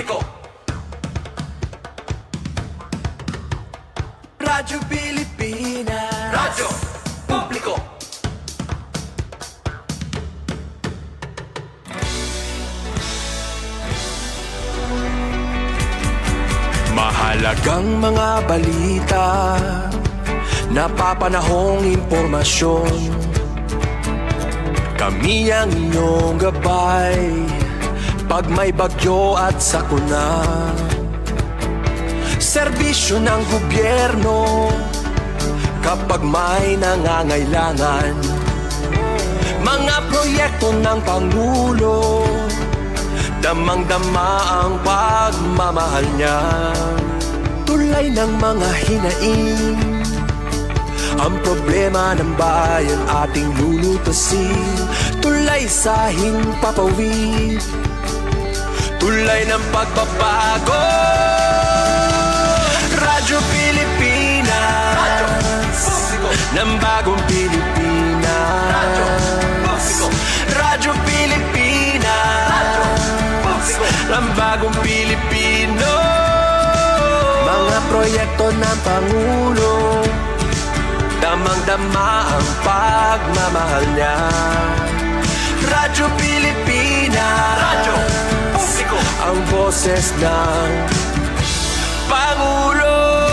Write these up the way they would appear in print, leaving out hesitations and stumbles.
Publiko. Radyo Pilipinas. Radyo Publiko. Mahalagang mga balita, napapanahong impormasyon. Kami ang inyong gabay pag may bagyo at sakuna. Serbisyo ng gobyerno kapag may nangangailangan. Mga proyekto ng Pangulo, damang-dama ang pagmamahal niya. Tulay ng mga hinaing, ang problema ng bayan ating lulutasin. Tulay sa himpapawid, tulay ng pagbabago. Radyo Pilipinas, Radyo Publiko. Ng bagong Pilipinas, Radyo Publiko. Radyo Pilipinas, Radyo Publiko. Ng bagong Pilipino. Mga proyekto ng Pangulo, damang-dama ang pagmamahal niya. Radyo Pilipinas, Radyo Publiko. Ang boses ng Pangulo.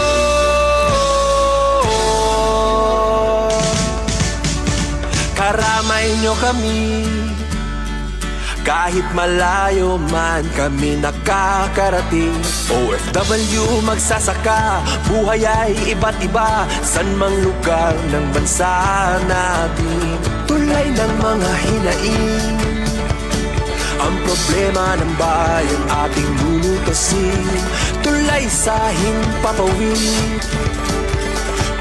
Karamay nyo kami, kahit malayo man kami nakakarating. OFW magsasaka, buhay ay iba't iba, san mang lugar ng bansa natin. Tulay ng mga hinaing, ang problema ng bayan ating lulutasin. Tulay sa himpapawid,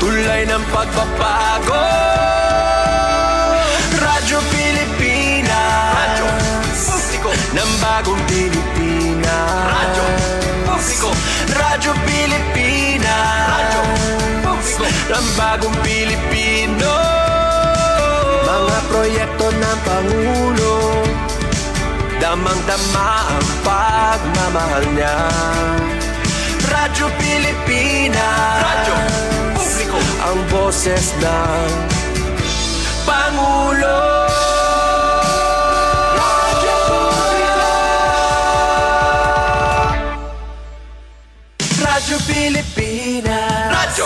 tulay ng pagbabago. Radyo Pilipinas, Radyo Publiko. Ng bagong Pilipinas, Radyo Publiko. Radyo Pilipinas, Radyo Publiko. Ng bagong Pilipino. Mga proyekto ng Pangulo, damang-dama ang pagmamahal niya. Radyo Pilipinas, Radyo Publiko. Ang boses ng Pangulo. Radyo Publiko. Radyo Pilipinas, Radyo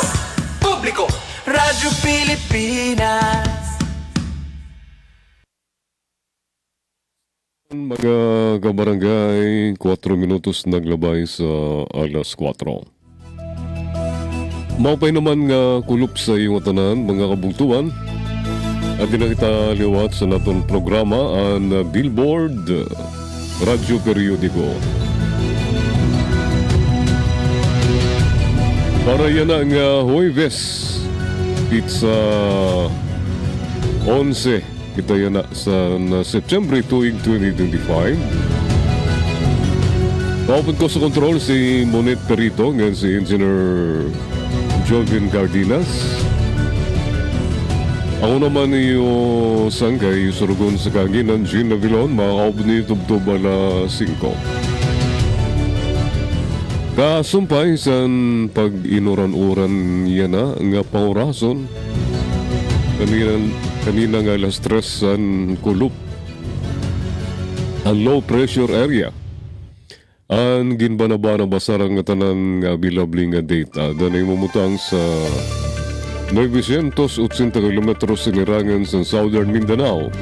Publiko. Radyo Pilipinas. Mga kabarangay, 4 minutos naglabay sa alas 4. Maupay naman nga kulup sa iyong tanan, mga kabungtuan. At dinakita liwat sa naton programa ang Billboard Radyo Periodiko. Para yan ang Huwebes, it's 11. Kita yan na sa September tuig 2025. Kaupad ko sa control si Monet Perito, ngayon si Engineer Jovin Cardenas. Ako naman yung sangkay, surugon sa kanginan, Gina Vilon, makakaupad ni Tubtub ala 5. Kasumpay san pag-inuran-uran yan na nga pangurason. Kanina nga alas 3 ang kulup ang low pressure area ang ginbanaba na basarang nga tanan nga bilabling nga data danay mamutang sa 980 kilometros sinirangan sa Southern Mindanao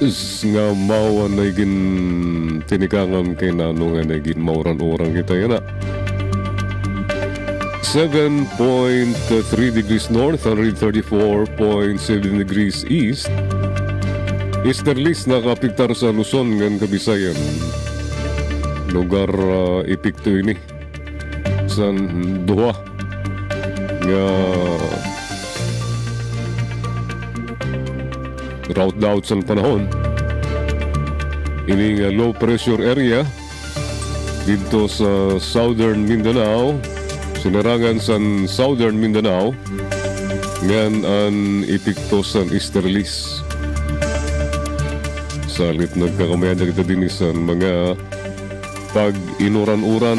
is nga mawan na gin tinikangan kay nano nga na gin mauran-urang kita yan na 7.3 degrees north, 134.7 degrees east. Easterlies nakapiktar sa Luzon ngan Kabisayan. Lugar epekto ini. San duha nga route sa panahon. Ini nga low pressure area dito sa Southern Mindanao. Sinarangan sa Southern Mindanao ngan ang epekto sa easterlies. salit nagkakamayan na kita din sa mga pag-inuran-uran.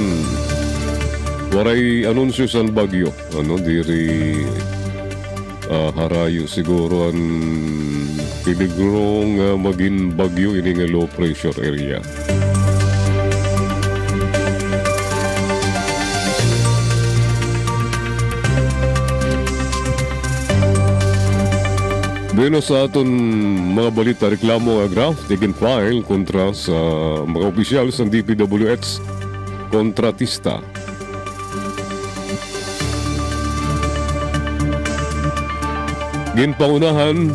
Waray anunsyo sa bagyo. Diri harayo siguro ang peligro nga maging bagyo ini nga low pressure area. Dino sa aton mga balita, reklamo nga graft taken file kontra sa mga opisyal sa DPWH kontratista. Ginpangunahan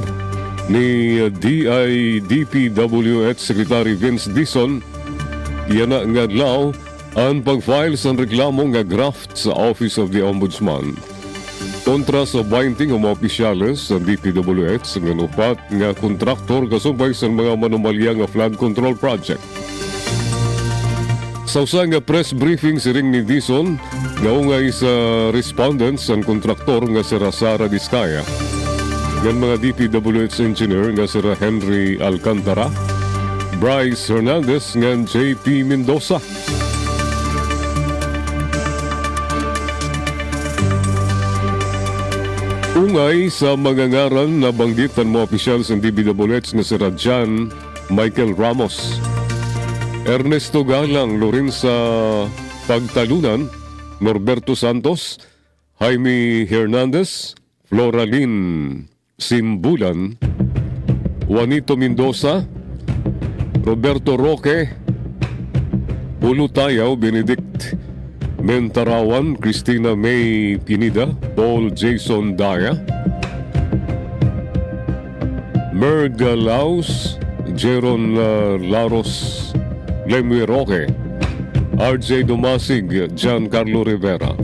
ni DPWH Secretary Vince Dizon iyan nga adlaw ang pag-file sa reklamo nga graft sa Office of the Ombudsman kontra sa 20 nga mga opisyales sa DPWH nga upat nga kontraktor kasubay sa mga manomalya nga flood control project. Sa usa nga press briefing siring ni Dizon nga ungay sa respondents ang kontraktor nga si Sara Diskaya ng mga DPWH engineer nga si Henry Alcantara, Bryce Hernandez ng JP Mendoza. Ungay sa mga ngaran na banggit ang mga opisyal sa DPWH nga si Jan Michael Ramos, Ernesto Galang, Lorenza Pagtalunan, Norberto Santos, Jaime Hernandez, Floraline Simbulan, Juanito Mendoza, Roberto Roque, Ulutayaw, Benedict Mentarawan, Christina May Pinida, Paul Jason Daya, Merga Laus, Jeron Laros Lemue Roque, RJ Domasig, Giancarlo Rivera,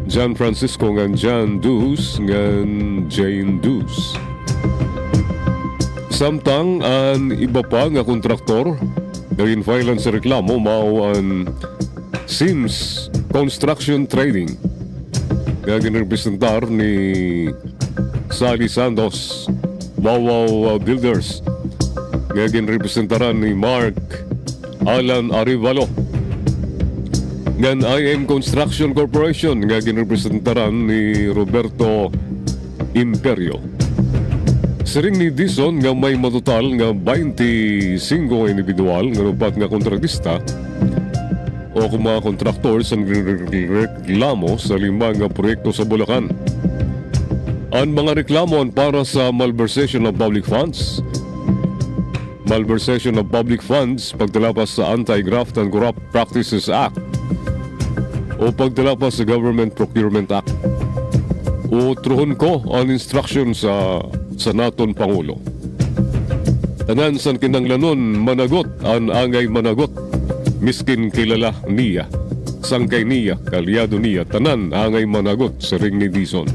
Gian Francisco ngan Jan Dus ngan Jane Dus. Samtang ang iba pa nga kontraktor na in-filean sa reklamo mao ang Sims Construction Trading nga ginrepresentar ni Sally Santos, Wawaw Builders nga ginrepresentaran ni Mark Alan Arivalo, ngan IM Construction Corporation nga ginrepresentaran ni Roberto Imperio. Siring ni Dizon nga may matotal nga 25 individual nga upat nga kontratista o kung mga contractors ang reklamo sa 5 nga proyekto sa Bulacan. Ang mga reklamo para sa malversation of public funds, malversation of public funds, pagtalapas sa Anti-Graft and Corrupt Practices Act o pagtalapas sa Government Procurement Act. Utruhon ko ang instruction sa naton Pangulo. Tanan san kinanglanon managot ang angay managot, miskin kilala niya, sangkay niya, kalyado niya, tanan angay managot sa ring ni Dizon.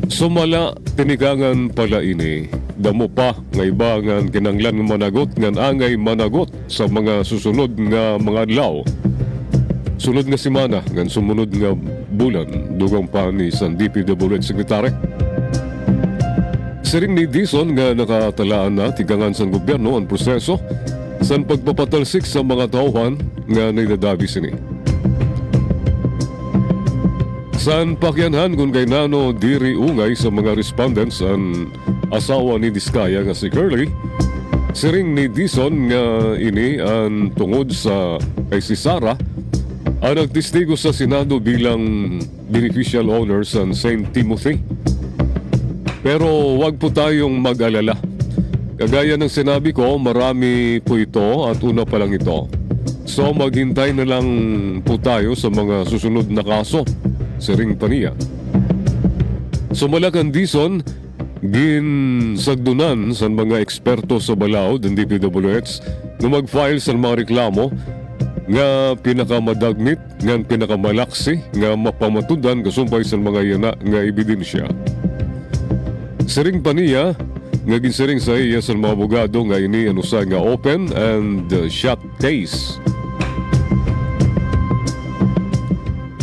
Sumala tinigangan pala ini, damo pa nga ibangan kinanglan managot ngan angay managot sa mga susunod nga mga adlaw. Sunod nga simana ngan sumunod nga bulan, dugang pa ni San DPWH Secretary. Siring ni Dizon nga nakatalaan na tigangan sa gobyerno ang proseso sa pagpapatalsik sa mga tauhan nga naidadabi sini. San pakyanhan kung kay nano diri ungay sa mga respondents ang asawa ni Diskaya nga si Curly, siring ni Dizon nga ini ang tungod sa kay si Sara ang nagtistigo sa Senado bilang beneficial owner sa St. Timothy. Pero wag po tayong mag-alala. Kagaya ng sinabi ko, marami po ito at una pa lang ito. So maghintay na lang po tayo sa mga susunod na kaso, siring paniya. Sumalakan Dizon, ginsagdunan sa mga eksperto sa Balao ng DPWH na mag-file sa mga reklamo nga pinakamadagnit, nga pinakamalaksi, nga mapamatudan kasumpay sa mga yana nga ebidensya. Siring paniya, nga ginsiring sa iya sa mga abogado nga ini anusa nga open and shut case.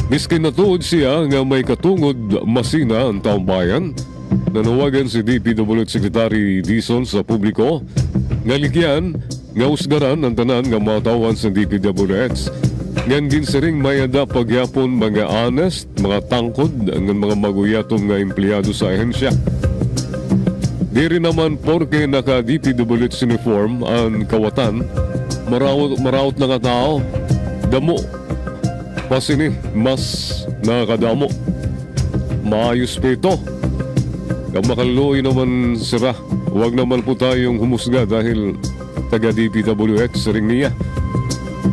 Miskin natuod siya nga may katungod masina ang taong bayan, nanawagan si DPWH Secretary Dizon sa publiko Nga ligyan, nga usgaran ang tanan nga mga tawhan sa DPWH. Ngan ginsiring mayada pagyapon mga honest, mga tangkod, ang mga maguyatom nga empleyado sa ahensya. Diri naman porke naka DPWH uniform ang kawatan, marawot na nga tao, damo. Pasini, mas nakakadamo. Maayos pa ito. Kamakaluoy naman sira. Huwag naman po tayong humusga dahil taga DPWH sa ring niya.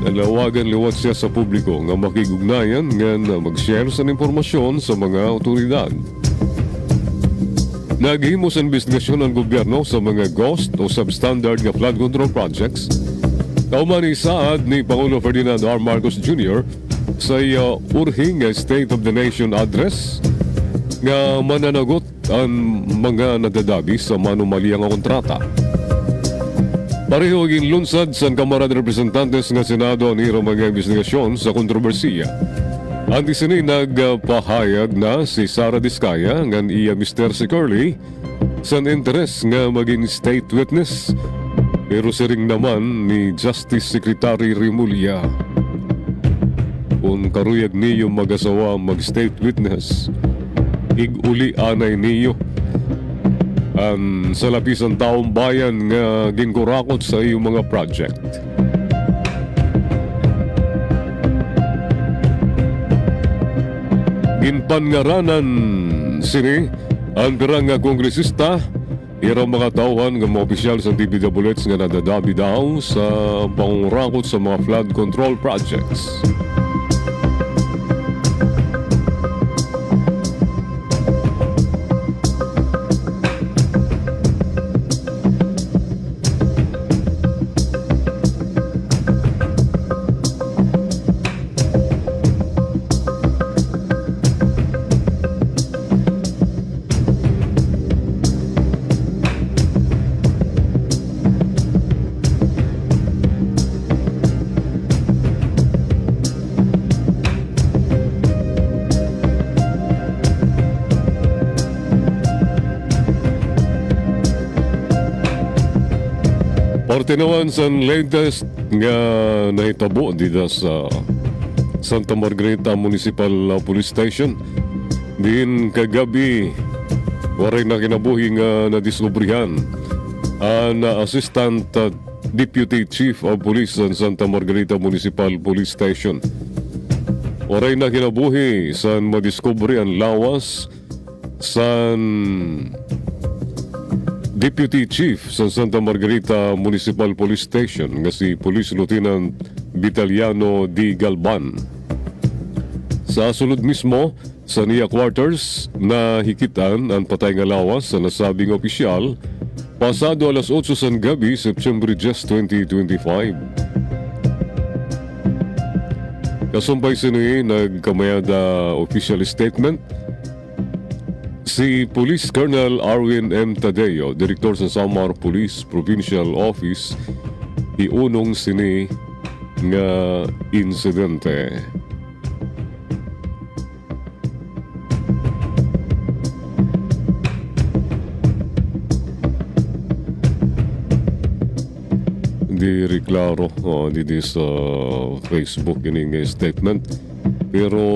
Nalawagan liwat siya sa publiko nga makigugnayan nga mag-share sa impormasyon sa mga otoridad. Naghimo sa investigasyon ng gobyerno sa mga ghost o substandard nga flood control projects. Kauman isaad ni Pangulo Ferdinand R. Marcos Jr. sa urhing State of the Nation address nga mananagot ang mga nadadabi sa manumaliyang kontrata. Pareho ginlunsad sa Kamara de Representantes nga Senado ang iro mga investigasyon sa kontrobersiya. Ang disini nagpahayag na si Sara Diskaya ngan iya Mr. si Curly sa interes nga maging state witness. Pero siring naman ni Justice Secretary Rimulya. Kung karuyag niyo mag-asawa mag-state witness, ig-uli anay niyo ang sa lapisan taong bayan nga ginkurakot sa iyong mga project. Ginpangaranan sini ang pirang nga kongresista irang mga tauhan ng mga opisyal sa DPWH nga nadadabi daw sa pangurakot sa mga flood control projects. Parte naman sa latest nga nahitabo dito sa Santa Margarita Municipal Police Station. Din kagabi, waray na kinabuhi nga nadiskubrihan ang Assistant Deputy Chief of Police sa Santa Margarita Municipal Police Station. Waray na kinabuhi sa madiskubre ang lawas sa Deputy Chief sa Santa Margarita Municipal Police Station nga si Police Lieutenant Vitaliano D. Galban. Sa sulod mismo sa niya quarters na hikitan ang patay nga lawas sa nasabing opisyal pasado alas 8 sa gabi, September 10, 2025. Kasumpay sini nagkamayada official statement si Police Colonel Arwin M. Tadeo, Direktor sa Samar Police Provincial Office, iunong sini nga insidente. Di reklaro di sa Facebook ini nga statement. Pero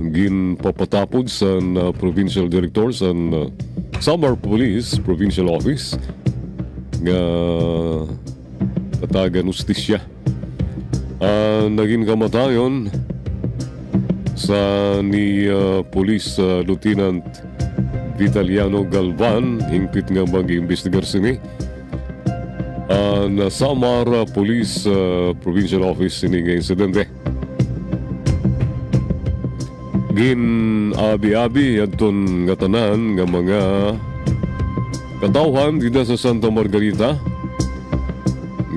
ginpapatapod sa Provincial Director sa Samar Police Provincial Office nga katagan ustisya. Naging kamatayon sa ni Police Lieutenant Vitaliano Galvan, hingpit nga mag-iimbestigar sini na Samar Police Provincial Office sini nga insidente. Gin abi-abi adton nga tanan nga mga katawhan dito sa Santa Margarita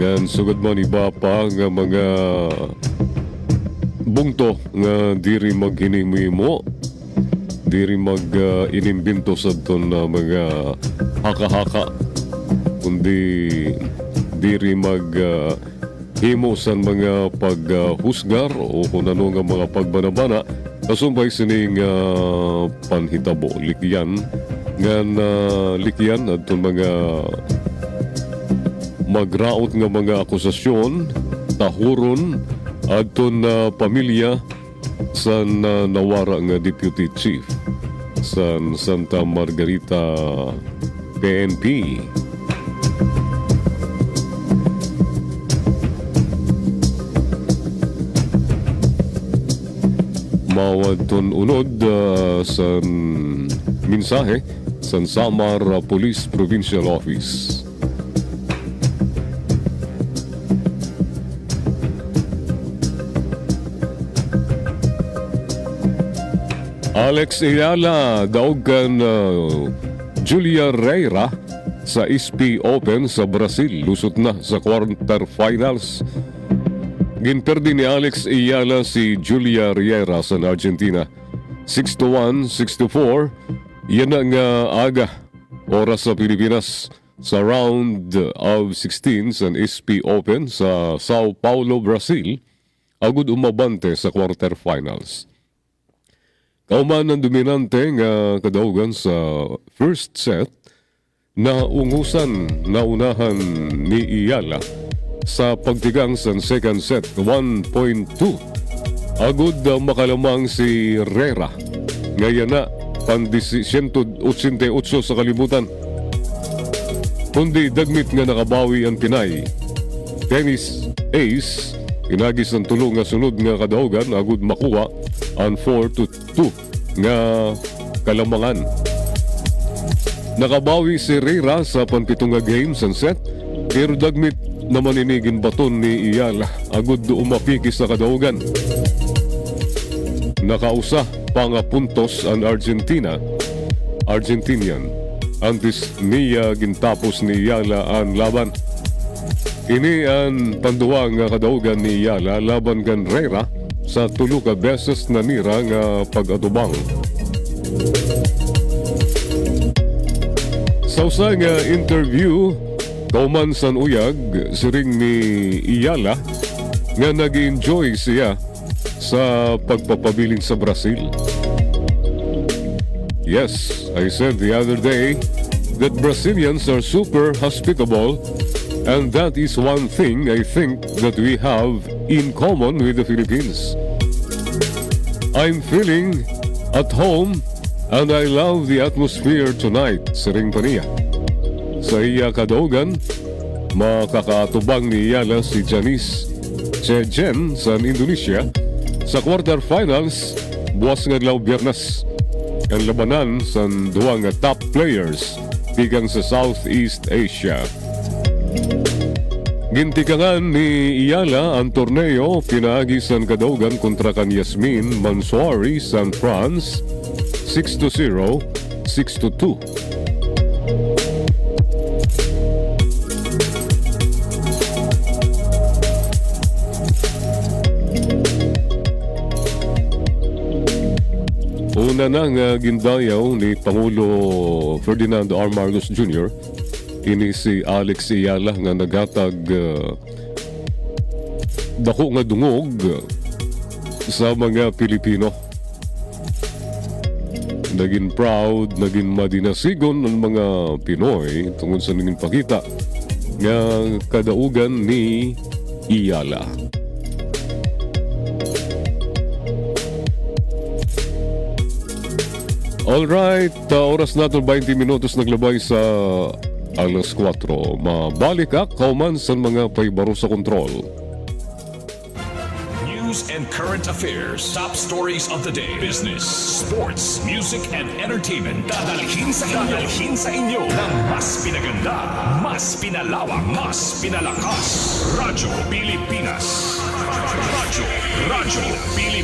ngan sugad man iba pa nga mga bungto nga diri maghinimimo, diri mag-inimbento sa adton na mga haka-haka, kundi diri himo sa mga paghusgar o kung ano nga mga pagbanabana. Kasumpay sining panhitabo, likyan, nga likyan at mga magraot nga mga akusasyon, tahuron, adton na pamilya sa nawara nga Deputy Chief sa Santa Margarita PNP. Mawadton unod sa mensahe sa Samar Police Provincial Office. Alex Ayala daog kan Julia Reyra sa SP Open sa Brazil. Lusot na sa quarterfinals. Ginperdi ni Alex Ayala si Julia Reyra sa Argentina. 6-1, 6-4. Yan ang aga oras sa Pilipinas sa round of 16 sa SP Open sa Sao Paulo, Brazil. Agud umabante sa quarterfinals. Kauman ang dominante nga kadaugan sa first set na ungusan na unahan ni Ayala sa pagtigang sa second set 1.2. Agud makalamang si Reyra ngayon na pan 188 sa kalibutan. Kundi dagmit nga nakabawi ang Pinay. Tennis ace inagis ang tulong nga sunod nga kadaugan agud makuha ang 4-2 nga kalamangan. Nakabawi si Reyra sa panpitong nga games and set pero dagmit na maninigin baton ni Ayala agud umapiki sa kadaugan. Nakausa pa nga puntos ang Argentinian antes niya gintapos ni Ayala ang laban. Ini ang panduwa nga kadaugan ni Ayala laban kan Reyra sa tulo ka beses na nira nga pag-atubang. Sa usa nga interview kauman san uyag siring ni Ayala nga nag-enjoy siya sa pagpapabiling sa Brazil. Yes, I said the other day that Brazilians are super hospitable and that is one thing I think that we have in common with the Philippines. I'm feeling at home and I love the atmosphere tonight, siring pa niya. Sa iya kadaugan, makakaatubang ni Ayala si Janice Chejen sa Indonesia sa quarterfinals buwas nga adlaw Biyernes. Ang labanan sa duwa nga top players tigang sa Southeast Asia. Gintikangan ni Ayala ang torneo pinaagi sa kadaugan kontra kan Yasmin Mansouri sa France 6-0, 6-2. Una na nga gindayaw ni Pangulo Ferdinando R. Marcos Jr. ini si Alex Ayala nga nagatag dako nga dungog sa mga Pilipino. Naging proud, naging madinasigon ng mga Pinoy tungkol sa naging pakita nga kadaugan ni Ayala. Alright, oras natin 20 minutos naglabay sa alas 4. Mabalik kauman sa mga paibaro sa kontrol. News and current affairs, top stories of the day, business, sports, music, and entertainment. Dadalhin sa inyo ng mas pinaganda, mas pinalawak, mas pinalakas. Radyo Pilipinas.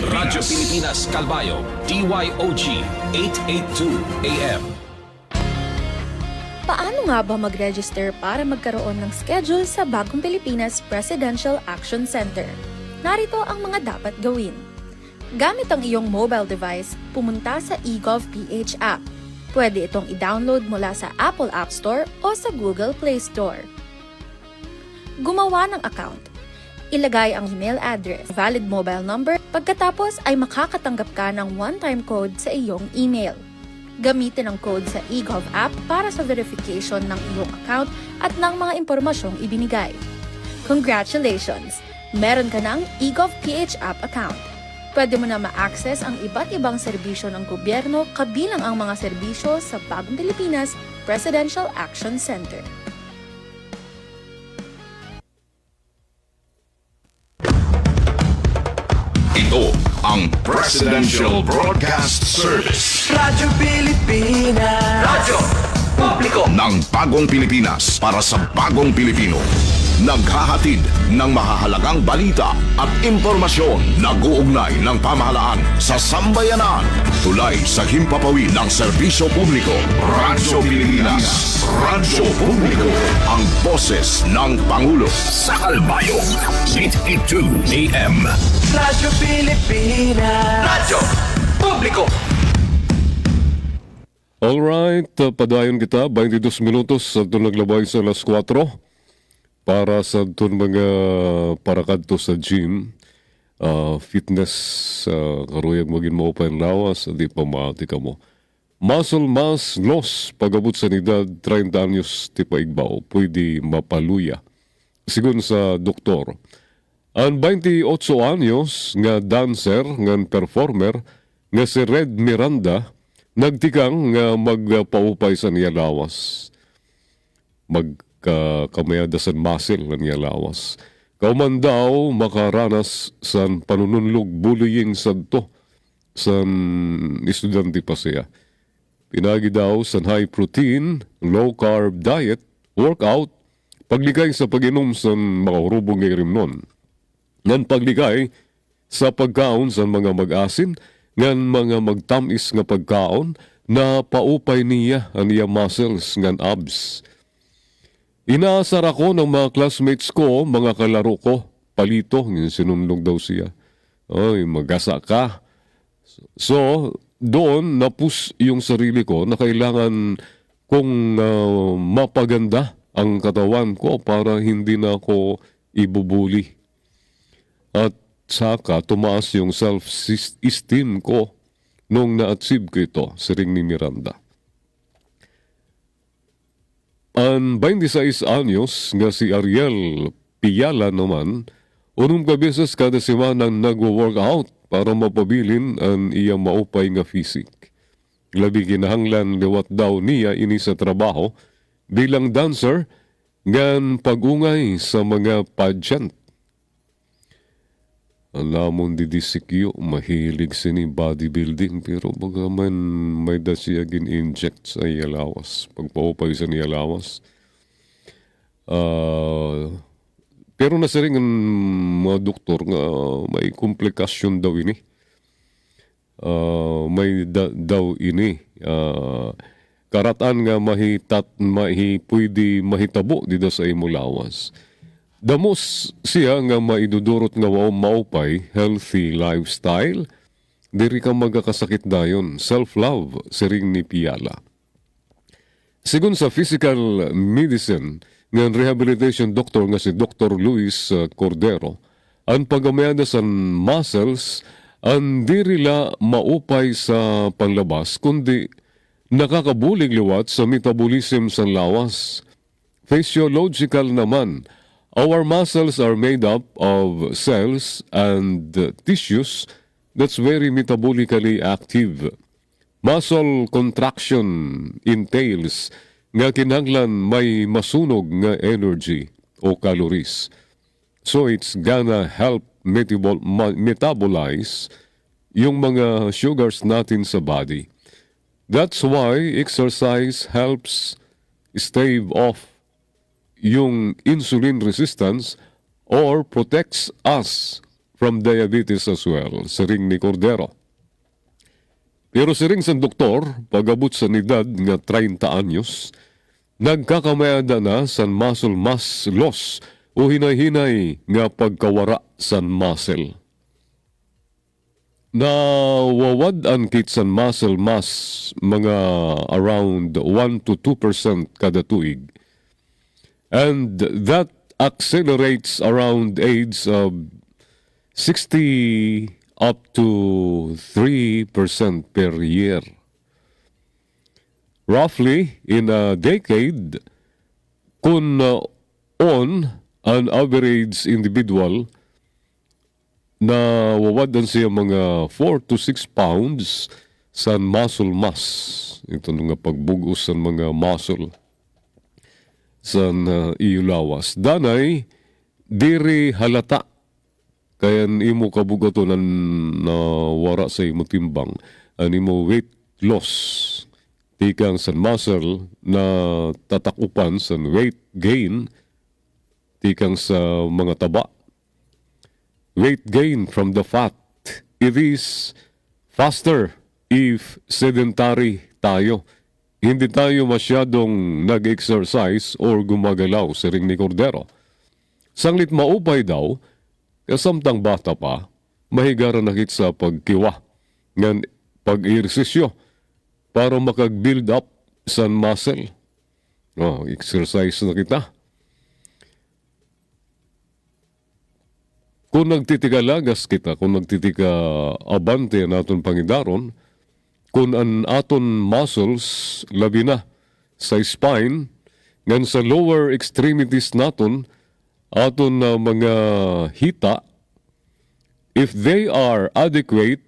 Radyo Pilipinas Calbayo, DYOG 882 AM. Paano nga ba mag-register para magkaroon ng schedule sa Bagong Pilipinas Presidential Action Center? Narito ang mga dapat gawin. Gamit ang iyong mobile device, pumunta sa eGovPH app. Pwede itong i-download mula sa Apple App Store o sa Google Play Store. Gumawa ng account. Ilagay ang email address, valid mobile number, pagkatapos ay makakatanggap ka ng one-time code sa iyong email. Gamitin ang code sa eGov app para sa verification ng iyong account at ng mga impormasyong ibinigay. Congratulations! Meron ka ng eGov PH app account. Pwede mo na ma-access ang iba't ibang serbisyo ng gobyerno kabilang ang mga serbisyo sa Bagong Pilipinas Presidential Action Center. Ito ang Presidential Broadcast Service Radyo Pilipinas. Radyo Publiko ng Bagong Pilipinas para sa Bagong Pilipino. Naghahatid ng mahahalagang balita at impormasyon na uugnay ng pamahalaan sa sambayanan. Tulay sa himpapawid ng serbisyo publiko. Radyo Pilipinas. Radyo Publiko. Ang boses ng Pangulo. Sa Kalbayog, 82 AM. Radyo Pilipinas. Radyo Publiko. Alright, padayon kita, 22 minutos sa ito naglabay sa alas 4 para sa ito mga parakad to sa gym, fitness, karuyag maging mo pa yung lawas, di pa maati ka mo. Muscle mass loss, pag-abot sa edad 30 anyos, ti paigbaw, pwede mapaluya. Sigun sa doktor, ang 28 anyos nga dancer, nga performer, nga si Red Miranda, nagtikang nga magpaupay sa niya lawas. Magkamayada sa muscle na niya lawas. Kauman daw makaranas sa panununlog bullying sa to sa estudyante pa siya. Pinagi daw sa high protein, low carb diet, workout, pagligay sa pag-inom sa mga hurubong ng rimnon. Ngan pagligay sa pagkaon sa mga mag-asin, ngan mga magtamis nga pagkaon na paupay niya ang iya muscles ngan abs. Inaasar ako ng mga classmates ko, mga kalaro ko, palito, sinunlog daw siya. Ay, magasa ka. So, doon napus yung sarili ko na kailangan kong mapaganda ang katawan ko para hindi na ako ibubuli. At saka tumaas yung self-esteem ko nung na-achieve ko ito, siring ni Miranda. Ang 26 anyos nga si Ariel Piala naman, unong kabeses kada semana nag-workout para mapabilin ang iya maupay nga fisik. Labi kinahanglan liwat daw niya ini sa trabaho bilang dancer ngan pag-ungay sa mga pageant. Alamon di disikyo, mahilig sini bodybuilding, pero baga man may da siya gin-inject sa iyalawas, pagpaupay sa iyalawas. Pero nasa rin ang mga doktor nga may komplikasyon daw ini. May daw ini. Karatan nga pwede mahitabo dito sa imulawas. Damos siya nga maidudurot nga maupay, healthy lifestyle, diri ka magkakasakit dayon, self-love, siring ni Piala. Sigun sa physical medicine, nga rehabilitation doctor nga si Dr. Luis Cordero, ang pagamayada sa muscles, ang dirila maupay sa panlabas, kundi nakakabulig liwat sa metabolism sa lawas. Physiological naman, our muscles are made up of cells and tissues that's very metabolically active. Muscle contraction entails nga kinahanglan may masunog nga energy o calories. So it's gonna help metabolize yung mga sugars natin sa body. That's why exercise helps stave off yung insulin resistance or protects us from diabetes as well, siring ni Cordero. Pero siring sa doktor, pag-abot sa edad nga 30 anyos, nagkakamayada na sa muscle mass loss o hinay-hinay nga pagkawara sa muscle. Nawawad ang kit sa muscle mass mga around 1 to 2% kada tuig. And that accelerates around age of 60 up to 3% per year. roughly in a decade, kung on an average individual na wawadan siya mga 4 to 6 pounds sa muscle mass. Ito nga pagbugos sa mga muscle sa iyo lawas. Danay, diri halata. Kaya imo kabugato na wara sa imo timbang. Ang imo weight loss. Tikang sa muscle na tatakupan sa weight gain. Tikang sa mga taba. Weight gain from the fat. It is faster if sedentary tayo. Hindi tayo masyadong nag-exercise or gumagalaw sa ring ni Cordero. Sanglit maupay daw, kasamtang bata pa, mahigaran nakit sa pagkiwa ng pag-ehersisyo para makag-build up sa muscle. Oh, exercise na kita. Kung nagtitikalagas kita, kung nagtitika abante naton pangidaron, kung an aton muscles labi na sa spine, ngan sa lower extremities naton, aton na mga hita, if they are adequate,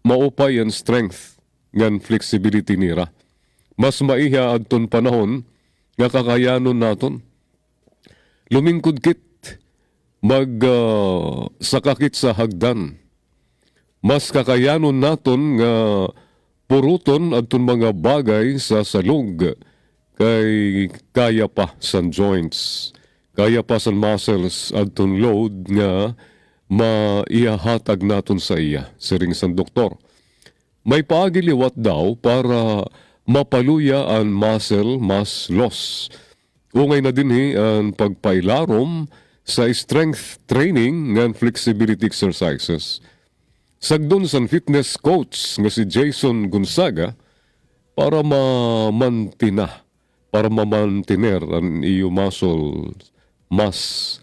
maupay ang strength ngan flexibility nira. Mas maiha adton panahon nga kakayanon naton. Lumingkod kit sakakit sa hagdan. Mas kakayanon naton nga puruton adton mga bagay sa salug kay kaya pa sa joints. Kaya pa sa muscles adton load nga maihahatag naton sa iya, siring sa doktor. May paagiliwat daw para mapaluya ang muscle mass loss. Ungay na dinhi ang pagpailarom sa strength training ng flexibility exercises. Sagdon sa fitness coach nga si Jason Gonzaga para mamantiner ang iyo muscle mass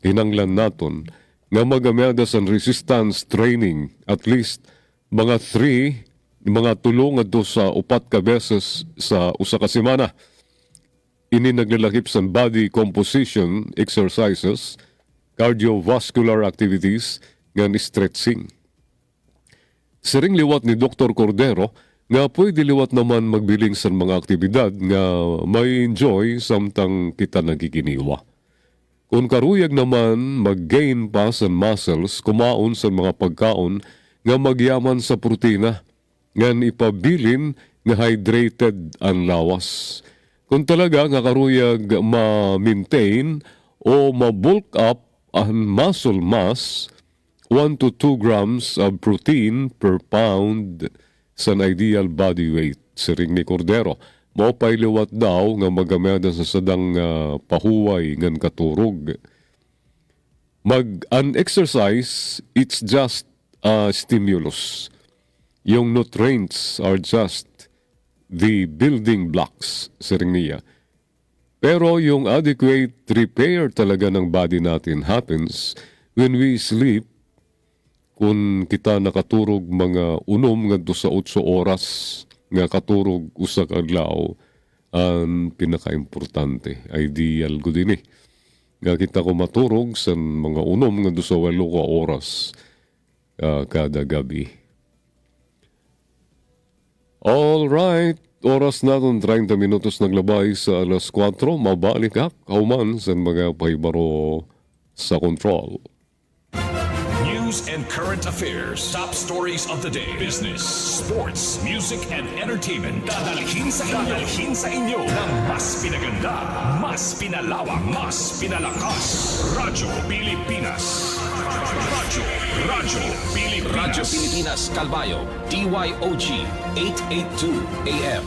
hinanglan naton nga magameda sa resistance training at least mga 3 adto sa 4 ka beses sa usa ka semana. Ini naglalakip sa body composition exercises, cardiovascular activities, nga stretching. Siring liwat ni Dr. Cordero nga pwede liwat naman magbiling sa mga aktibidad nga may enjoy samtang kita nagkikiniwa. Kung karuyag naman mag-gain pa sa muscles, kumaon sa mga pagkaon nga magyaman sa protina, nga ipabilin nga hydrated ang lawas. Kung talaga nga karuyag ma-maintain o ma-bulk up ang muscle mass, 1 to 2 grams of protein per pound sa ideal body weight. Siring ni Cordero, maupay liwat daw nga magameda sa sadang pahuway ngan katurog. An exercise, it's just a stimulus. Yung nutrients are just the building blocks, siring niya. Pero yung adequate repair talaga ng body natin happens when we sleep. Kung kita nakaturog mga unom nga 2 sa 8 oras nga katurog usa ka adlaw, ang pinaka-importante, ideal ko din nga kita ko maturog sa mga unom nga 2 sa 8 ka oras kada gabi. All right, oras natin 30 minutos naglabay sa alas 4. Mabalik ka, kauman sa mga paibaro sa control. News and current affairs. Top stories of the day. Business, sports, music, and entertainment. Dadalhin sa inyo ng mas pinaganda, mas pinalawak, mas pinalakas. Radyo Pilipinas. Radyo Pilipinas Calbayo. DYOG 882 AM.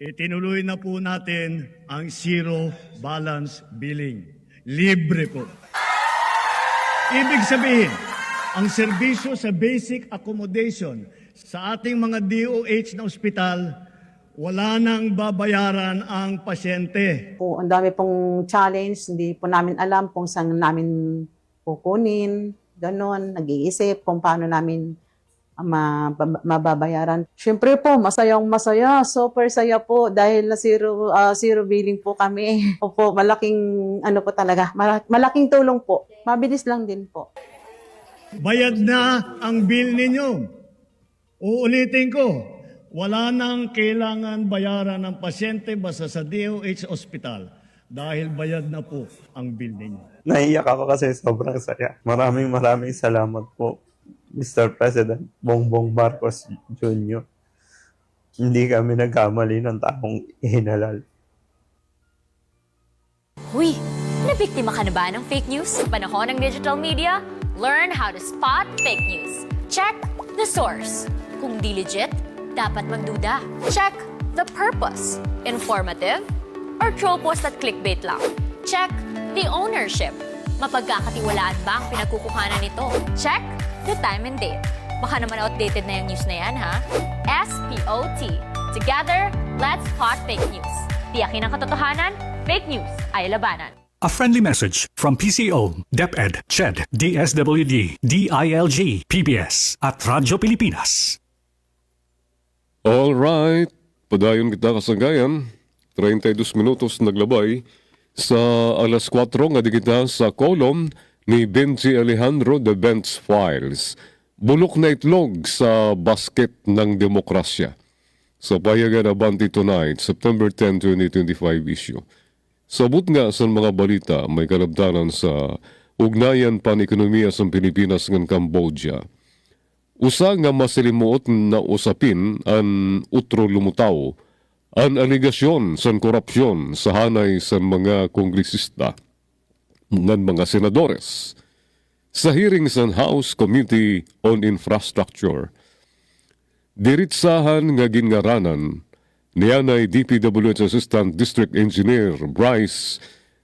Itinuloy na po natin ang zero balance billing. Libre po. Ibig sabihin, ang serbisyo sa basic accommodation sa ating mga DOH na ospital, wala nang babayaran ang pasyente. Po, ang dami pong challenge, hindi po namin alam kung saan namin kukunin, ganon, nag-iisip kung paano namin mababayaran. Siyempre po, masayang masaya, super saya po dahil na zero billing po kami. Opo, malaking ano po talaga, malaking tulong po. Mabilis lang din po. Bayad na ang bill ninyo. Uulitin ko, wala nang kailangan bayaran ng pasyente basta sa DOH Hospital dahil bayad na po ang bill ninyo. Naiyak ako kasi sobrang saya. Maraming salamat po, Mr. President Bongbong Marcos Jr. Hindi kami nagkamali ng taong hinalal. Huy, nabiktima ka na ba ng fake news sa panahon ng digital media? Learn how to spot fake news. Check the source. Kung di legit, dapat magduda. Check the purpose. Informative? Or troll post at clickbait lang? Check the ownership. Mapagkakatiwalaan ba ang pinagkukuhanan nito? Check the time and date. Baka naman outdated na yung news na yan, ha? SPOT. Together, let's spot fake news. Tiyakin ang katotohanan, fake news ay labanan. A friendly message from PCO, DepEd, CHED, DSWD, DILG, PBS, at Radyo Pilipinas. Alright, padayon kita kasagayan. 32 minutos naglabay sa alas 4 nga di kita sa kolom ni Benji Alejandro The Bench Files. Bulok na itlog sa basket ng demokrasya. Sa payagan na Banti Tonight, September 10, 2025 issue. Sabot nga sa mga balita, may kalabtanan sa ugnayan pan-ekonomiya sa Pilipinas ng Cambodia. Usa nga masilimuot na usapin ang utro lumutaw, ang aligasyon sa korupsyon sa hanay sa mga kongresista ng mga senadores. Sa hearing sa House Committee on Infrastructure, diritsahan nga gingaranan niyanay DPWH Assistant District Engineer Bryce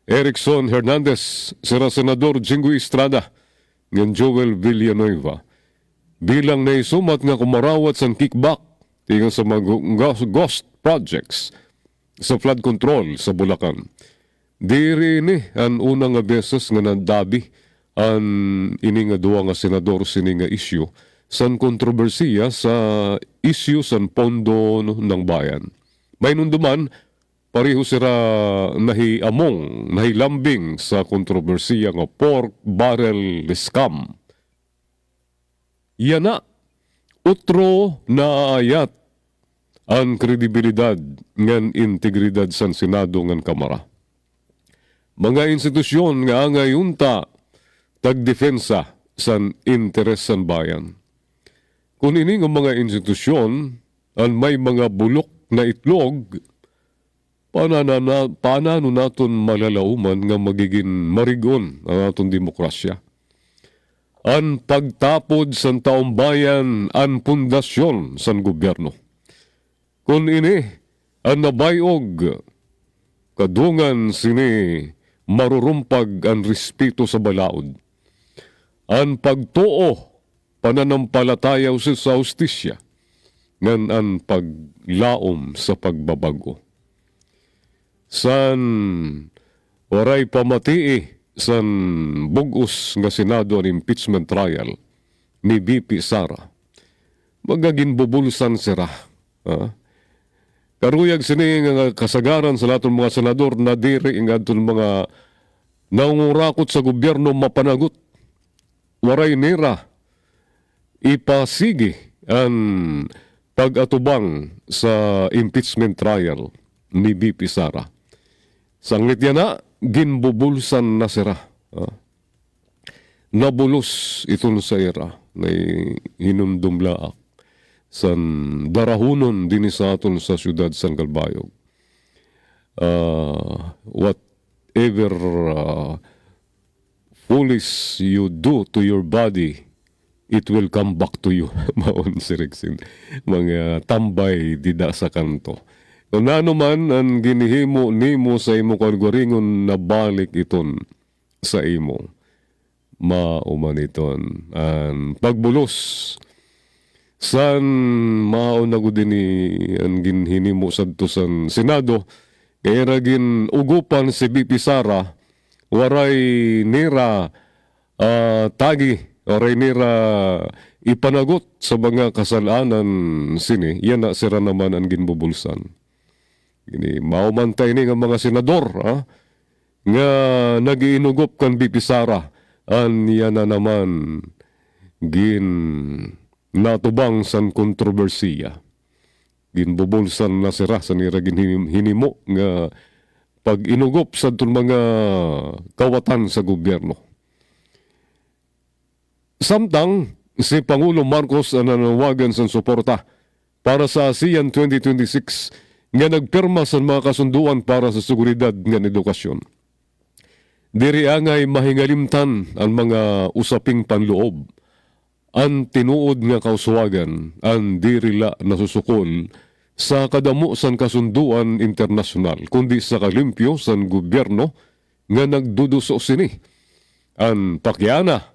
Erickson Hernandez, sira Senador Jingo Estrada, ng Joel Villanueva, bilang naisumat nga kumarawat sa kickback tingin sa mga ghost projects sa flood control sa Bulacan. Diri ni ang unang nga beses nga nadabi ang ini nga duwa nga senador sini nga issue san kontrobersiya sa issue san pondo ng bayan. May nunduman, pareho sira nahilambing sa kontrobersiya nga pork barrel scam. Yana, utro na ayat ang kredibilidad ng integridad sa Senado ng Kamara. Mga institusyon nga angayunta tagdefensa sa interes sa bayan. Kung ini nga mga institusyon ang may mga bulok na itlog, paano naton malalauman nga magiging marigon ang aton demokrasya? Ang pagtapod sa taong bayan ang pundasyon sa gobyerno. Kung ini ang nabayog, kadungan sini marurumpag ang respeto sa balaod. Ang pagtuo, pananampalatayaw sa hustisya, ngan ang paglaom sa pagbabago. San oray pamatii san bugos nga Senado ang impeachment trial ni BP Sara, magaginbubulsan sira. Karuyag sini nga kasagaran sa lahat ng mga senador na diri nga mga nangurakot sa gobyerno mapanagot. Waray nira ipasigi ang pag-atubang sa impeachment trial ni BP Sara. Sanglit yan na, ginbubulsan na sira. Nabulos itong sa ira na hinumdumlaak san darahunon din sa aton sa syudad San Galbayog. Whatever foolish you do to your body, it will come back to you. Maon si Rexin. Mga tambay dida sa kanto. Kung ano man ang ginihimo nimo sa imo kalgoringon na balik iton sa imo. Mauman iton. Ang pagbulos san maon na din ang ginhinimo sa tusan Senado. Kaya ragin ugupan si BP Sara, waray nira tagi, waray nira ipanagot sa mga kasalanan sini, yan na sira naman ang ginbubulsan. Gini, maumantay ni nga mga senador, nga nagiinugop kan BP Sara, yan na naman natubang san kontrobersiya. Ginbubulsan na sira sa nira hinimo nga pag inugop sa mga kawatan sa gobyerno. Samtang si Pangulo Marcos nanawagan sa suporta para sa ASEAN 2026 nga nagpirma sa mga kasunduan para sa seguridad ng edukasyon. Diri angay mahingalimtan ang mga usaping panloob. Ang tinuod nga kauswagan ang dirila nasusukol sa kadamo san kasunduan internasyonal kundi sa kalimpyo san gobyerno nga nagduduso sini. Ang pakyana,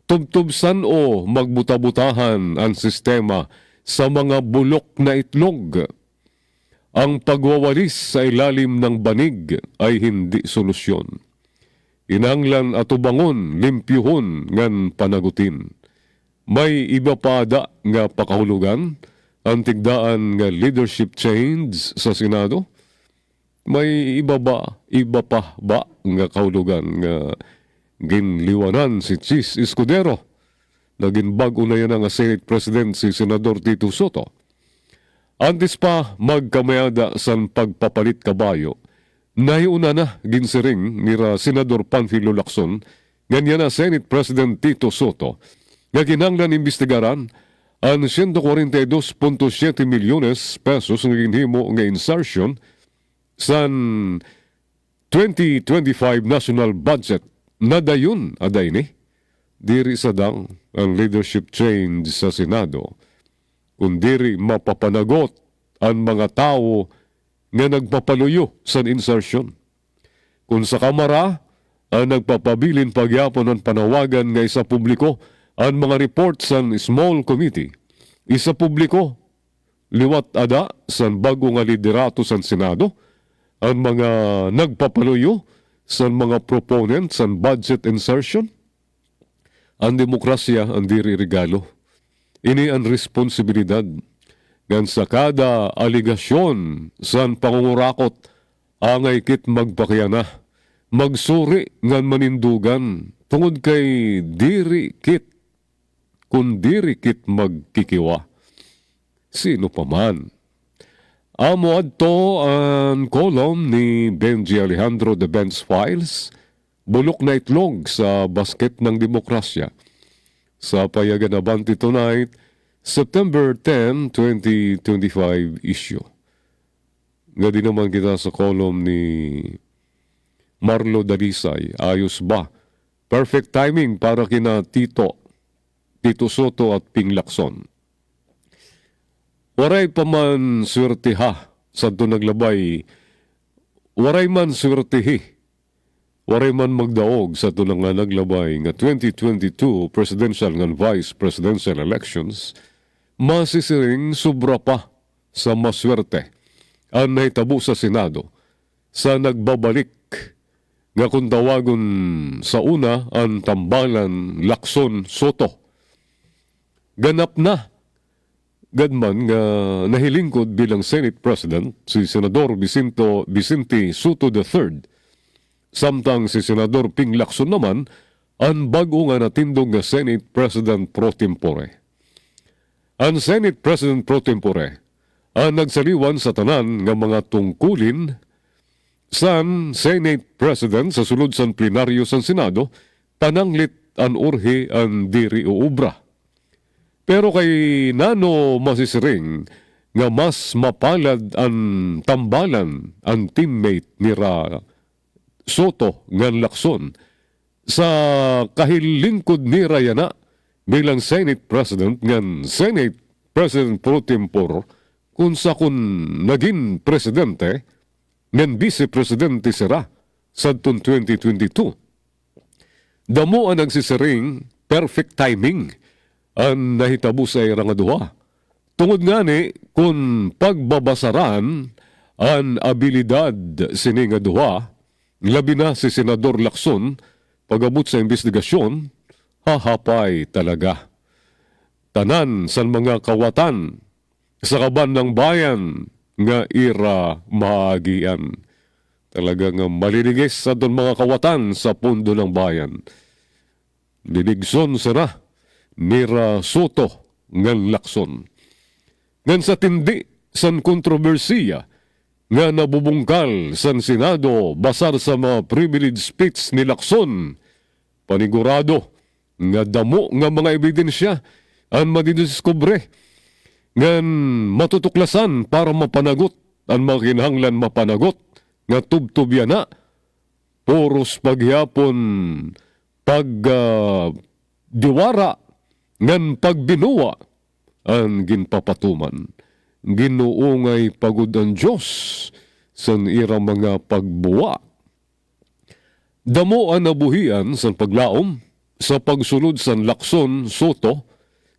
tubtubsan o magbuta-butahan ang sistema sa mga bulok na itlog. Ang pagwawalis sa ilalim ng banig ay hindi solusyon. Inanglan at ubangon, limpyuhon ngan panagutin. May iba pa da nga pakahulugan, ang tigdaan nga leadership change sa Senado. May iba pa ba nga kahulugan nga ginliwanan si Chis Escudero. Naging bago na yan ang Senate President si Senador Tito Soto. Antes pa magkamayada san pagpapalit kabayo, naiuna na ginsiring nira Senador Panfilo Lacson, ganyan na Senate President Tito Soto, nga kinanglan imbestigaran ang 142.7 milyones pesos nga ginhimo nga insertion sa 2025 national budget na dayon aday ni diri sa dang ang leadership change sa Senado kung diri mapapanagot ang mga tao nga nagpapaluyo sa insertion. Kung sa Kamara ang nagpapabilin pagyapon ang panawagan nga isa publiko ang mga reports sa small committee, isa publiko liwat ada sa bago nga liderato sa Senado, ang mga nagpapaluyo sa mga proponents sa budget insertion. Ang demokrasya ang diri regalo. Ini ang responsibilidad ngan sa kada aligasyon sa pangungurakot angay kit magpakyana, magsuri ngan manindugan tungod kay diri kit kung diri kit magkikiwa. Sino pa man. Amo adto ang kolom ni Benji Alejandro de Benz Files, bulok na itlog sa basket ng demokrasya. Sa Payagan Abante Tonight, September 10, 2025 issue. Nga din naman kita sa kolom ni Marlo Dalisay, ayos ba? Perfect timing para kina Tito Soto at Ping Lacson. Waray pa man swertiha sa ito naglabay, waray man swertihi, waray man magdaog sa ito nga naglabay nga 2022 presidential and vice presidential elections, masisiring sobra pa sa maswerte ang nahitabo sa Senado sa nagbabalik nga kung tawagon sa una ang tambalan Lacson Soto. Ganap na gadman nga nahilingkod bilang Senate President si Senador Vicente Soto III. Samtang si Senador Ping Lacson naman ang bago nga natindog nga Senate President Pro Tempore. Ang Senate President Pro Tempore ang nagsaliwan sa tanan nga mga tungkulin san Senate President sa sulod san plenaryo sa Senado, pananglit an urhi ang diri o ubra. Pero kay nano masisiring nga mas mapalad ang tambalan ang teammate ni Soto ngan Lacson sa kahilingkod ni Rayana bilang Senate President ngan Senate President Pro Tempore kung sa kun naging presidente ngan Vice Presidente sira sa 2022. Damo ang nagsisiring perfect timing ang nahitabo sa irang aduha. Tungod nga ni, kung pagbabasaran ang abilidad sining aduha, labi na si Senador Lacson, pag-abot sa investigasyon, hahapay talaga. tanan sa mga kawatan sa kaban ng bayan nga ira maagian. Talagang malinigis sa doon mga kawatan sa pundo ng bayan. Dinigson sira nira Soto ngan lakson. Ngan sa tindi san kontrobersiya nga nabubungkal san Senado basar sa mga privilege speech ni Lacson, panigurado nga damo nga mga ebidensya ang madidiskubre ngan matutuklasan para mapanagot ang mga kinahanglan mapanagot nga tubtubya na puros paghapon diwara ngan pagbinuwa ang ginpapatuman. Ginuungay pagod ang Diyos san ira mga pagbuwa. Damo ang nabuhian san paglaom sa pagsulod san Lacson Soto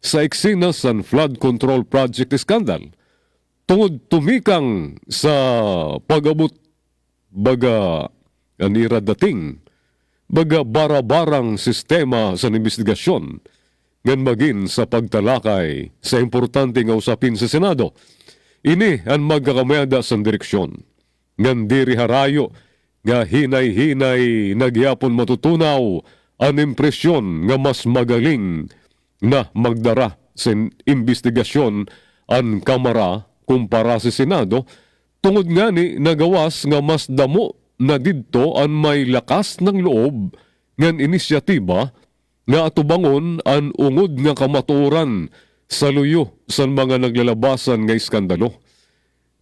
sa eksena san flood control project scandal. Tungod tumikang sa pag-abot baga anira dating baga bara-barang sistema sa investigasyon ngan magin sa pagtalakay sa importante nga usapin sa Senado. Ini ang magkakamayada sa direksyon. Ngan diri harayo nga hinay-hinay nagyapon matutunaw ang impresyon nga mas magaling na magdara sa investigasyon ang Kamara kumpara sa Senado, tungod nga ni nagawas nga mas damo na didto ang may lakas ng loob ngan inisyatiba nga atubangon ang ungod nga kamatuoran sa luyo sa mga naglalabasan nga iskandalo.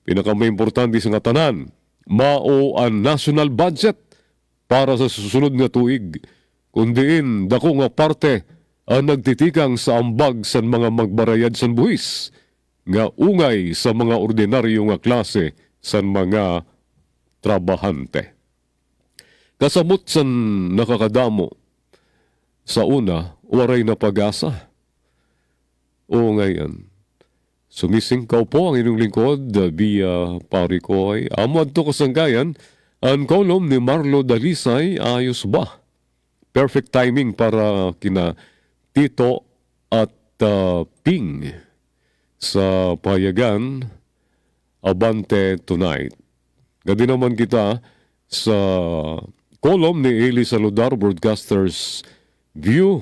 Pinakamay importante sa nga tanan, mao ang national budget para sa susunod nga tuig, kundiin dako nga parte ang nagtitikang sa ambag sa mga magbarayad sa buhis, nga ungay sa mga ordinaryo nga klase sa mga trabahante. Kasamot sa nakakadamo, sa una, waray na pag-asa. O ngayon, sumisingkaw po ang inyong lingkod via Parikoy. Amad to kasanggayan, ang kolom ni Marlo Dalisay, ayos ba? Perfect timing para kina Tito at Ping sa payagan Abante Tonight. Gadi naman kita sa kolom ni Eli Saludar, Broadcasters View,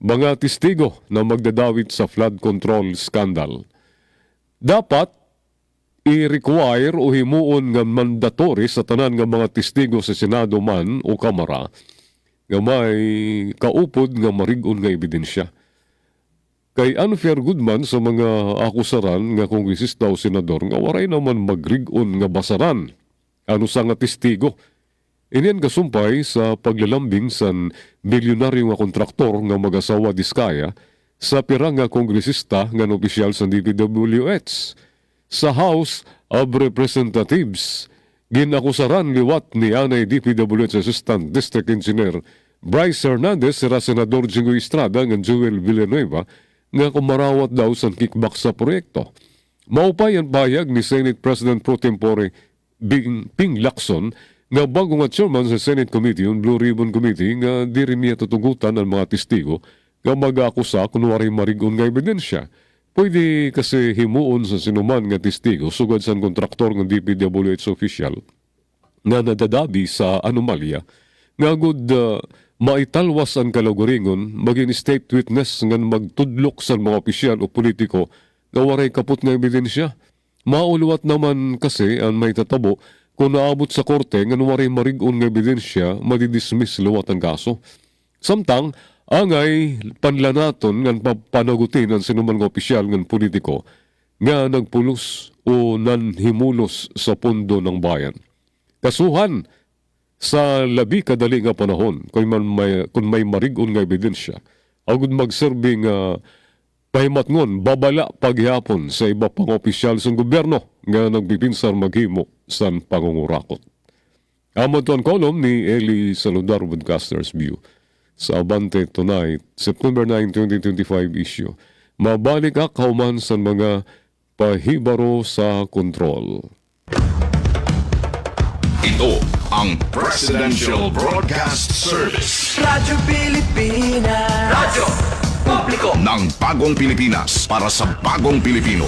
mga testigo na magdadawit sa flood control scandal. Dapat i-require o himuon nga mandatory sa tanan nga mga testigo sa Senado man o Kamara nga may kaupod nga marigon nga ebidensya. Kay unfair good man sa mga akusaran nga kongresista o senador nga waray naman magrigon nga basaran ano sa nga testigo. Inian kasumpay sa paglalambing sa milyonaryo nga kontraktor nga mag-asawa Diskaya sa pira nga kongresista nga opisyal sa DPWH. Sa House of Representatives, ginakusaran liwat ni anay DPWH Assistant District Engineer Bryce Hernandez sa Senador Jingoy Estrada nga Joel Villanueva nga kumarawat daw sa kickback sa proyekto. Maupay ang bayag ni Senate President Pro Tempore Ping Lacson nga bago nga chairman sa Senate Committee on Blue Ribbon Committee nga di rin niya tutugutan ang mga testigo nga mag-akusa kunwari marigon nga ebidensya. Pwede kasi himuon sa sinuman nga testigo sugad sa kontraktor ng DPWH official nga nadadabi sa anomalya nga good maitalwas ang kalaguringon maging state witness nga magtudlok sa mga opisyal o politiko nga waray kaput nga ebidensya. Mauluwat naman kasi ang may tatabo kung naabot sa korte nga waray marigon nga ebidensya madidismiss luwat ang kaso. Samtang angay panlanaton nga panagutin ang sinuman nga opisyal nga politiko nga nagpulos o nanhimulos sa pundo ng bayan. Kasuhan sa labi kadali nga panahon kung may marigon nga ebidensya agud magserbing pahimatngon babala paghapon sa iba pang opisyal sa gobyerno nga nagbipinsar maghimo sa pangungurakot. Amad to ang kolom ni Eli Saludar, Broadcasters View sa Abante Tonight, September 9, 2025 issue. Mabalik ka kauman sa mga pahibaro sa kontrol. Ito ang Presidential Broadcast Service. Radyo Pilipinas, Radyo Publiko ng ang bagong Pilipinas para sa bagong Pilipino.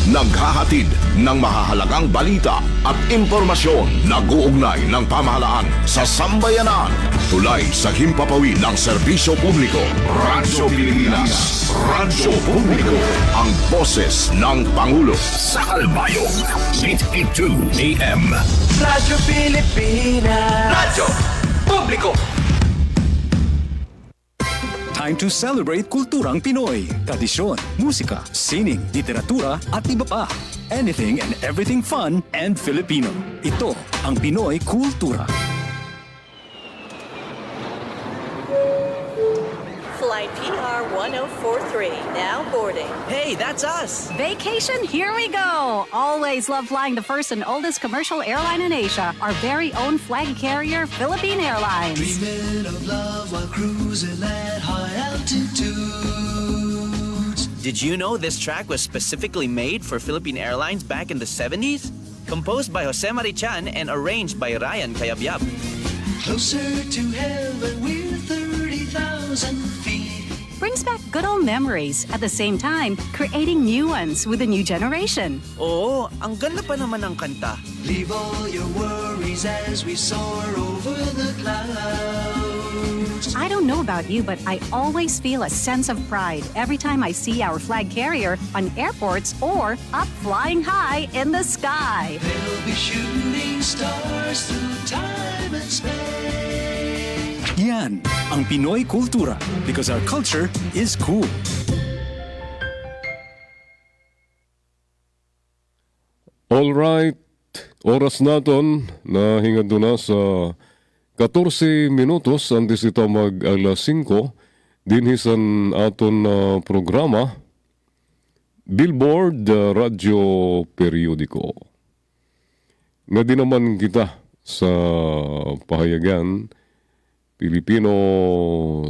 Naghahatid ng mahahalagang balita at impormasyon na guugnay ng pamahalaan sa sambayanan. Tulay sa himpapawid ng serbisyo publiko. Radyo Pilipinas. Radyo Publiko. Ang boses ng Pangulo. Sa Albayo, 882 AM. Radyo Pilipinas. Radyo Publiko. Time to celebrate kulturang Pinoy. Tradisyon, musika, sining, literatura at iba pa. Anything and everything fun and Filipino. Ito ang Pinoy Kultura. Flight PR 1043, now boarding. Hey, that's us! Vacation, here we go! Always love flying the first and oldest commercial airline in Asia, our very own flag carrier, Philippine Airlines. Dreaming of love while cruising at high altitudes. Did you know this track was specifically made for Philippine Airlines back in the 70s? Composed by Jose Marichan and arranged by Ryan Cayabyab. Closer to heaven with 30,000 feet. Brings back good old memories, at the same time, creating new ones with a new generation. Oo, ang ganda pa naman ng kanta. Leave all your worries as we soar over the clouds. I don't know about you, but I always feel a sense of pride every time I see our flag carrier on airports or up flying high in the sky. They'll be shooting stars through time and space. Yan ang Pinoy Kultura because our culture is cool. Alright, oras naton na hingad na sa 14 minutos antes ito mag alas 5 dinhisan aton na programa Billboard Radio Periodiko. Nga di naman kita sa pahayagan Filipino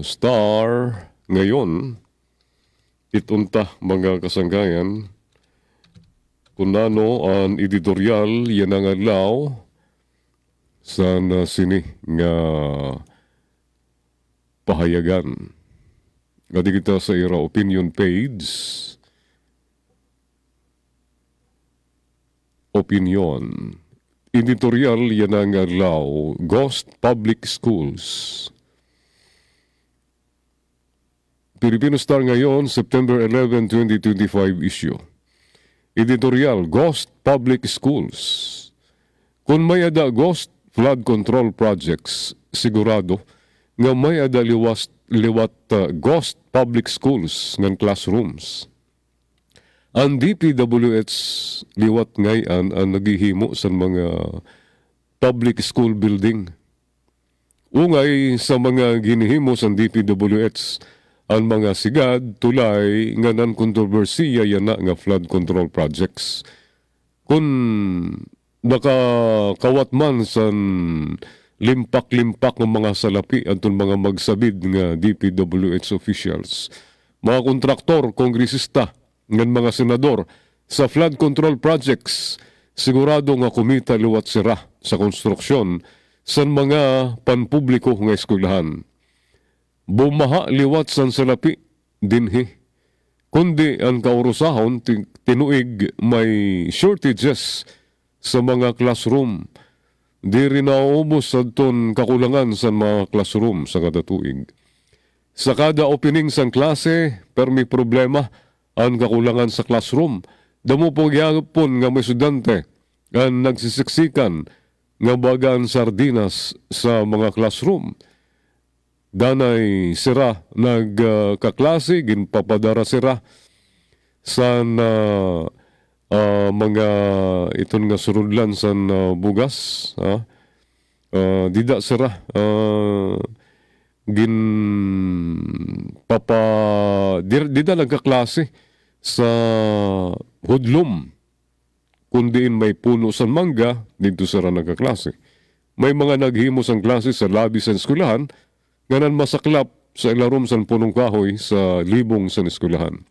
Star ngayon itunta mga kasanggayan kunano ang editorial yan ang adlaw sa sini nga pahayagan. Gadi kita sa ira opinion page. Opinion. Editorial yan ang adlaw. Ghost Public Schools. Filipino Star ngayon, September 11, 2025 issue. Editorial, Ghost Public Schools. Kung may ada ghost flood control projects, sigurado nga may ada liwat ghost public schools ng classrooms. Ang DPWH liwat ngayon ang naghihimo sa mga public school building. Ungay sa mga ginihimo sa DPWH ang mga sigad tulay nga nan kontrobersiya yan na nga flood control projects. Kung nakakawat man sa limpak-limpak ng mga salapi atong mga magsabid nga DPWH officials, mga kontraktor, kongresista, ng mga senador sa flood control projects, sigurado nga kumita liwat sira sa konstruksyon sa mga panpubliko nga eskwelahan. Bumaha liwat san salapi dinhi. Kundi ang kaurusahon tinuig may shortages sa mga classroom. Di rin naubos sa ton kakulangan sa mga classroom sa kada tuig. Sa kada opening sang klase, per may problema ang kakulangan sa classroom. Damo po gyapon nga may estudyante ang nagsisiksikan nga bagaan sardinas sa mga classroom. Danay sira nagkaklase, ginpapadara sira sa mga iton nga surudlan sa bugas. Dida sira. Dida nagkaklase sa hudlom. Kundiin may puno sa mangga, dito sira nagkaklase. May mga naghimo sang klase sa labi sa eskwelahan, nganan masaklap sa ilarom sa punong kahoy sa libong sa eskwelahan.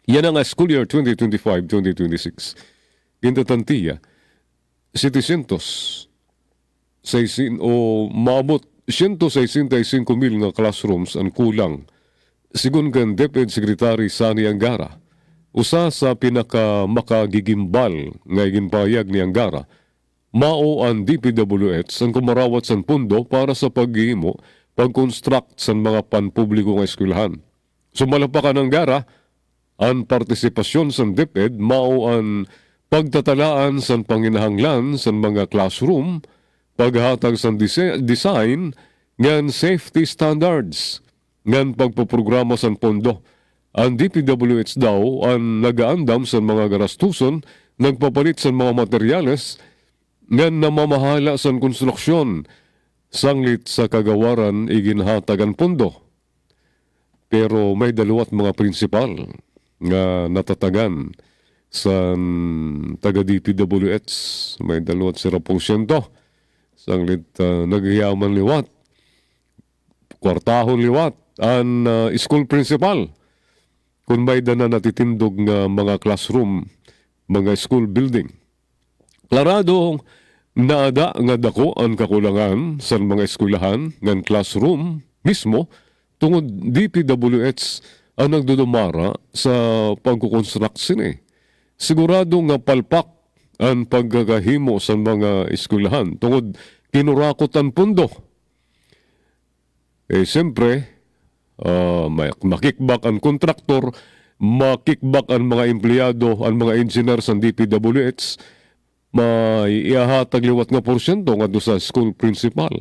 Yan ang school year 2025-2026. Gintatantiya, 700 o maabot 165,000 nga classrooms ang kulang sigun kan DepEd Secretary Sani Angara, usa sa pinaka makagigimbal nga ginpahayag ni Angara, mao ang DPWH ang kumarawat sa pundo para sa paghihimo, pag-construct sa mga panpubliko nga eskwelahan. Sumalapakan ang Angara, ang partisipasyon sa DepEd mao ang pagtatalaan sa panginahanglan sa mga classroom, paghatag sa design ngan safety standards, ngan pagpaprograma sa pondo. Ang DPWH daw ang nagaandam sa mga garastuson, nagpapalit sa mga materyales, ngan namamahala sa konstruksyon, sanglit sa kagawaran iginhatag ang pondo. Pero may dalawat mga prinsipal nga natatagan sa taga-DPWH. May 2% sanglit naghiyaman liwat, kwartahon liwat ang school principal kung may na natitindog nga mga classroom, mga school building. Klarado naada nga dako ang kakulangan sa mga eskwelahan ng classroom mismo tungod DPWH ang nagdudumara sa pagkukonstruct sini. Sigurado nga palpak ang pagkakahimo sa mga eskwelahan tungod kinurakot ang pundo. Siyempre, makikback ang kontraktor, makikback ang mga empleyado, ang mga engineer sa DPWH, may iahatag liwat nga porsyento nga sa school principal.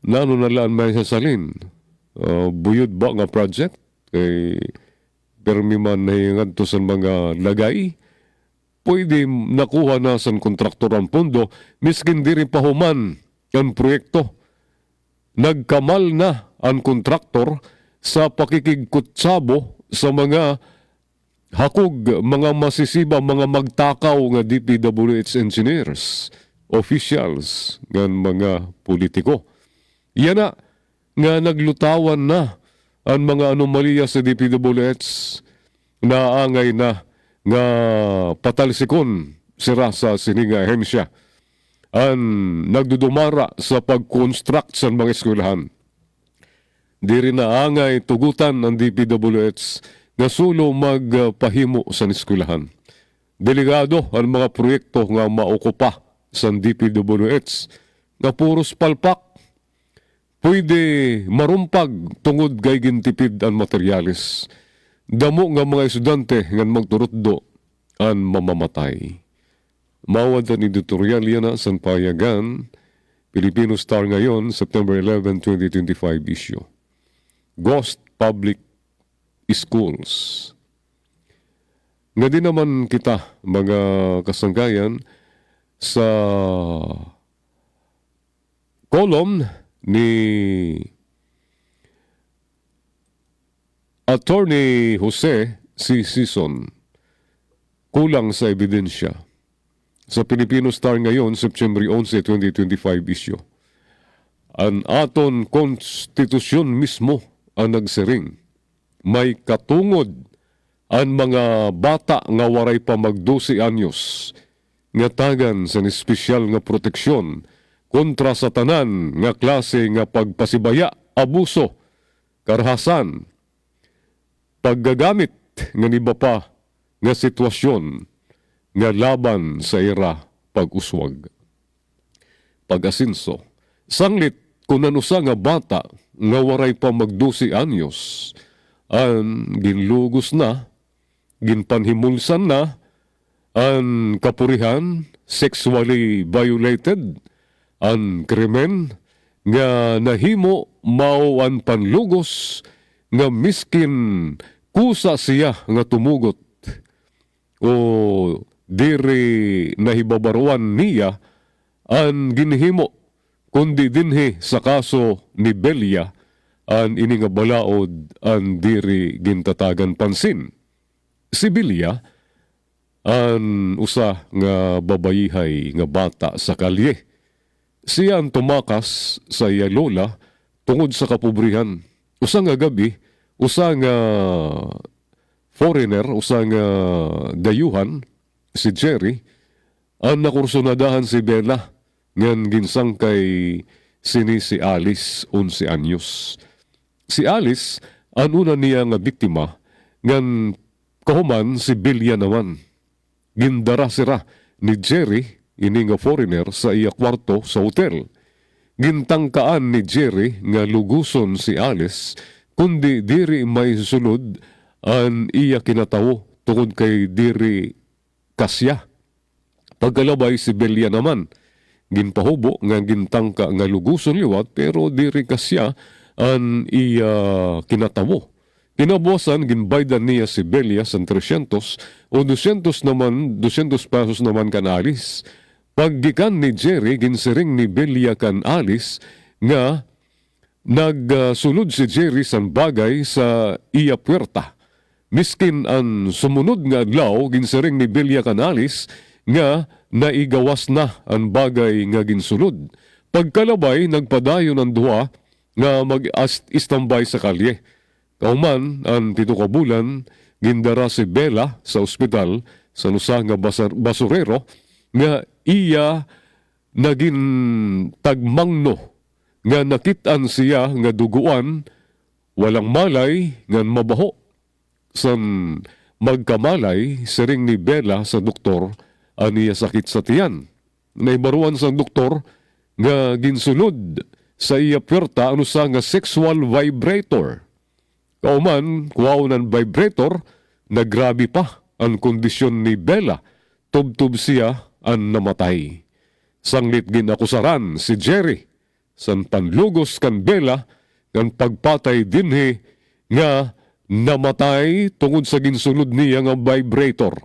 Nano nalaan may sasalin, buyod ba nga project? Permi man nahingad to sa mga lagay, pwede nakuha na sa kontraktor ang pondo, miskin diri pahuman ang proyekto. Nagkamal na ang kontraktor sa pakikigkutsabo sa mga hakog, mga masisiba, mga magtakaw nga DPWH engineers, officials, nga mga politiko. Yan na, nga naglutawan na ang mga anomalya sa DPWH na angay na nga patalsikon sira sa sininga ahensya. Ang nagdudumara sa pag-construct sa mga eskwelahan. Di rin na angay tugutan ng DPWH nga sulo magpahimo sa eskwelahan. Delikado ang mga proyekto nga maukupa sa DPWH nga puros palpak. Pwede marumpag tungod kay gintipid ang materyales. Damo nga mga estudyante nga magturutdo ang mamamatay. Mawad ang editorial yan na sa payagan, Filipino Star ngayon, September 11, 2025 issue. Ghost Public Schools. Nga din naman kita, mga kasanggayan, sa column ni Attorney Jose C. Sison, kulang sa ebidensya. Sa Filipino Star ngayon, September 11, 2025 issue. Ang aton konstitusyon mismo ang nagsering. May katungod ang mga bata nga waray pa mag-12 anyos nga tagan sa espesyal nga proteksyon kontra sa tanan nga klase nga pagpasibaya, abuso, karahasan, paggagamit nga niba pa nga sitwasyon nga laban sa ira pag-uswag. Pag-asinso, sanglit kung nanusa nga bata nga waray pa mag-12 anyos, ang ginlugos na, ginpanhimulsan na, ang kapurihan, sexually violated, ang krimen, nga nahimo mao ang panlugos, nga miskin kusa siya nga tumugot, o diri nahibabaruan niya ang ginhimo, kundi dinhi sa kaso ni Belia, ang ini nga balaod ang diri gintatagan pansin. Si Belia, ang usa nga babayihay nga bata sa kalye. Siya ang tumakas sa iya lola tungod sa kapobrihan. Usa nga gabi, usa nga foreigner, usa nga dayuhan, si Jerry, ang nakursunadahan si Bella, ngan ginsang kay si Alice, 11 anyos. Si Alice, una niya nga biktima ngan kahuman si Bilya naman. Gindara sira ni Jerry, ini nga foreigner, sa iya kwarto sa hotel. Gintangkaan ni Jerry nga luguson si Alice kundi diri may sulod an iya kinatawo tungod kay diri kasya. Pagkalabay si Bilya naman, ginpahubo nga gintangka nga luguson liwat pero diri kasya an iya kinatawo. Kinabuasan, ginbaydan niya si Bilya sa 300 o 200 pesos naman kan Alice. Paggikan ni Jerry, ginsiring ni Bilya kan Alice nga nagsulod si Jerry sa bagay sa iya puwerta. Miskin ang sumunod nga adlaw, ginsiring ni Bilya kan Alice nga naigawas na ang bagay nga ginsulod. Pagkalabay, nagpadayon ang duha nga mag-istambay sa kalye. Kauman, ang 7 ka bulan, gindara si Bella sa ospital sa nusa nga basurero nga iya naging tagmangno nga nakitaan siya nga duguan walang malay nga mabaho. San magkamalay, siring ni Bella sa doktor aniya sakit sa tiyan. Naibaruan sa doktor nga ginsulod sa iya puwerta ano sa nga sexual vibrator. Kauman, kuwaw ng vibrator, nagrabi pa ang kondisyon ni Bella. Tubtub siya ang namatay. Sanglit ginakusaran si Jerry san panlugos kan Bella kan pagpatay dinhi nga namatay tungod sa ginsulod niya nga vibrator.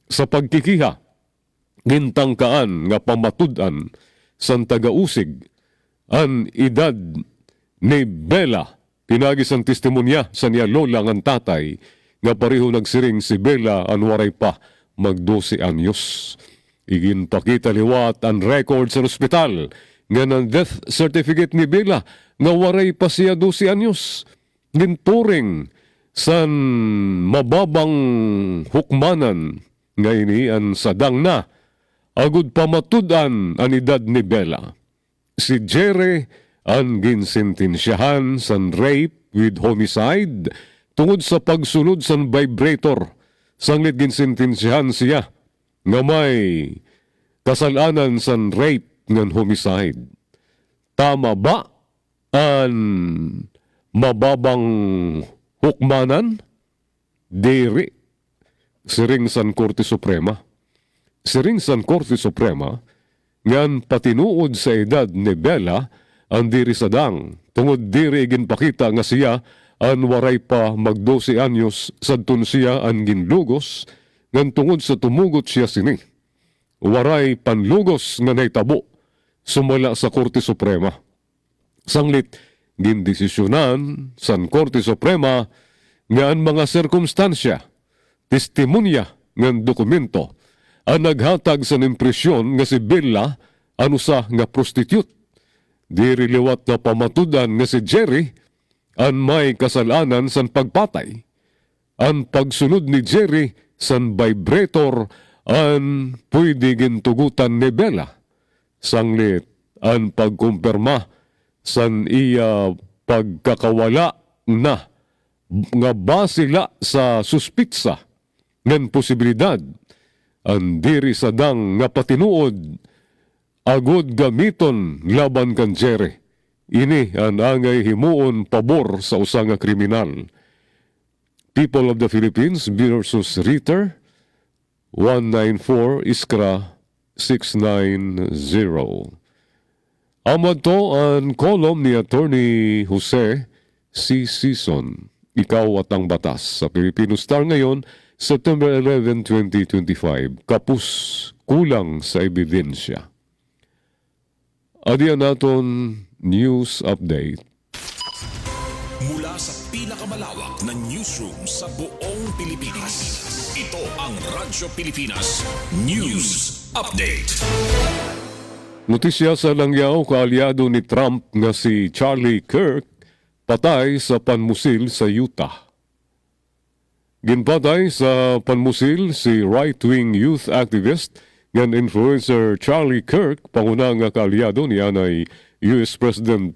Sa pagkikiha, gintangkaan nga pamatud-an san tagausig ang edad ni Bella. Pinagis ang testimonya sa niya lola ng tatay nga pareho nagsiring si Bella ang waray pa mag-12 anyos. Iginpakita liwat ang record sa ospital nga ng death certificate ni Bella nga waray pa siya 12 anyos. Ginturing san mababang hukmanan nga ini ang sadang na agud pamatudan ang edad ni Bella. Si Jerry ang ginsentensyahan san rape with homicide tungod sa pagsulod san vibrator. Sanglit ginsentensyahan siya nga may kasalanan san rape ngan homicide. Tama ba ang mababang hukmanan? Diri. Siring san Korte Suprema. Siring san Korte Suprema ngan patinuod sa edad ni Bella ang diri sadang, tungod diri ginpakita nga siya ang waray pa mag-12 anyos sadton siya ang ginlugos, ngan tungod sa tumugot siya sini. Waray panlugos nga naitabo, sumala sa Korte Suprema. Sanglit, gindesisyonan san Korte Suprema nga ang mga sirkumstansya, testimonya ngan dokumento, ang naghatag sa impresyon nga si Bella ano sa nga prostitute. Diri liwat na pamatudan nga si Jerry ang may kasalanan san pagpatay. Ang pagsunod ni Jerry san vibrator ang pwede gintugutan ni Bella. Sanglit ang pagkumpirma san iya pagkakawala na nga basila sa suspitsa ng posibilidad ang diri sadang nga patinuod agod gamiton laban kan Jerry. Ini ang angay himuon pabor sa usa nga kriminal. People of the Philippines versus Ritter, 194 Iskra 690. Amad to ang kolom ni Attorney Jose C. Sison. Ikaw at ang batas sa Filipino Star ngayon, September 11, 2025. Kapus, kulang sa ebidensya. Adiyan naton news update. Mula sa pinakamalawak na newsroom sa buong Pilipinas, ito ang Radyo Pilipinas News Update. Notisya sa langyaw kaalyado ni Trump nga si Charlie Kirk patay sa panmusil sa Utah. Ginpatay sa panmusil si right-wing youth activist ngan influencer Charlie Kirk, panguna nga kaalyado ni anay US President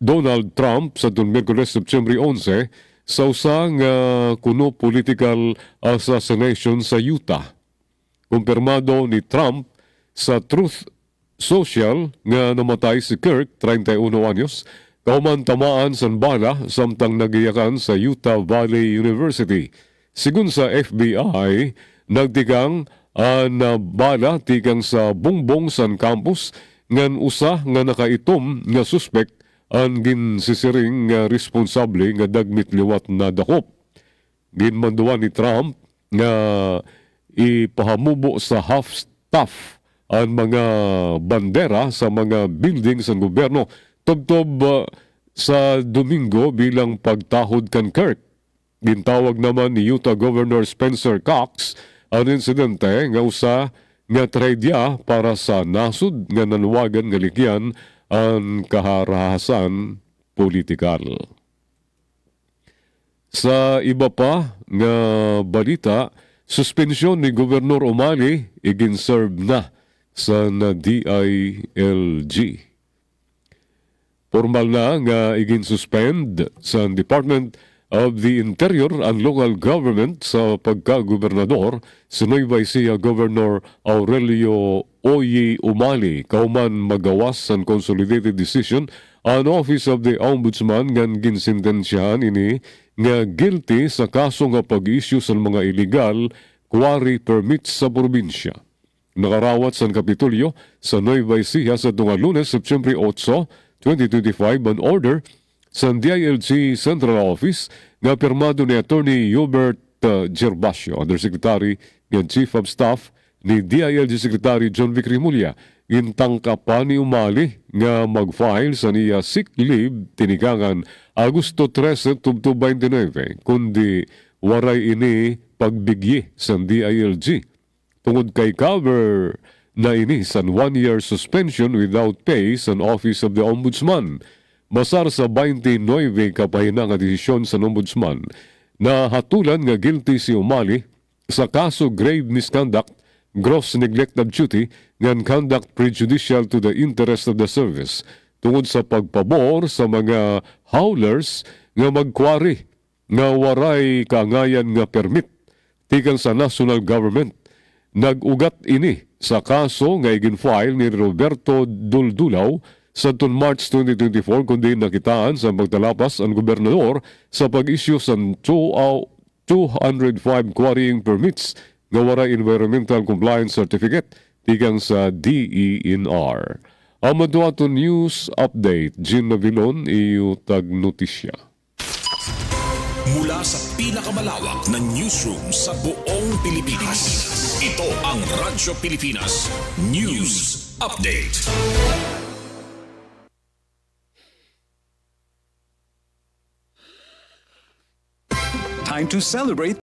Donald Trump sa Miyerkules September 11 sa usa nga kuno political assassination sa Utah. Kumpirmado ni Trump sa Truth Social nga namatay si Kirk, 31 anyos, kauman tamaan sa bala samtang nagiyakan sa Utah Valley University. Sigun sa FBI, nagtikang na bala tikang sa bungbong san campus ngan usa nga nakaitom nga suspect ang ginsisiring nga responsable nga dagmit liwat na dakop. Ginmanduan ni Trump nga ipahamubo sa half-staff ang mga bandera sa mga buildings ng gobyerno tubtob sa Domingo bilang pagtahod kan Kirk. Gintawag naman ni Utah Governor Spencer Cox ang insidente nga usa nga trahedya para sa nasud nga naluwagan nga likyan ang kaharahasan politikal. Sa iba pa nga balita, suspensyon ni Gobernador Umali iginserve na sa DILG. Formal na nga igin-suspend sa Department of the Interior ang local government sa pagka-gobernador si Nueva Ecija Governor Aurelio Oye Umali kauman magawas ang consolidated decision ang Office of the Ombudsman nga ginsintensyahan ini nga guilty sa kaso nga pag-issue sa mga illegal quarry permits sa probinsya. Nakarawat sa Kapitolyo sa Nueva Ecija sa Lunes, September 8, 2025 an order sa DILG Central Office nga pirmado ni Attorney Hubert Gervasio, Undersecretary and Chief of Staff ni DILG Secretary John Vic Rimulya. Gintangka pa ni Umali nga mag-file sa niya sick leave tinigangan Agosto 13, 2029 kundi waray ini pagbigye sa DILG. Tungod kay cover na ini sa 1-year suspension without pay sa Office of the Ombudsman. Masar sa 29 kapahina nga desisyon sa Ombudsman na hatulan nga guilty si Umali sa kaso grave misconduct, gross neglect of duty, ngan conduct prejudicial to the interest of the service tungod sa pagpabor sa mga howlers nga magkwari nga waray kaangayan nga permit tikan sa national government. Nag-ugat ini sa kaso nga igin-file ni Roberto Duldulaw sa March 2024 kundi nakitaan sa pagtalapas ang gobernador sa pag-issue sa 205 quarrying permits nga wala environmental compliance certificate tigang sa DENR. Amado ato news update, Gin Navilon, iyo tag notisya. Mula sa pinakamalawak na newsroom sa buong Pilipinas, ito ang Radyo Pilipinas News Update. Time to celebrate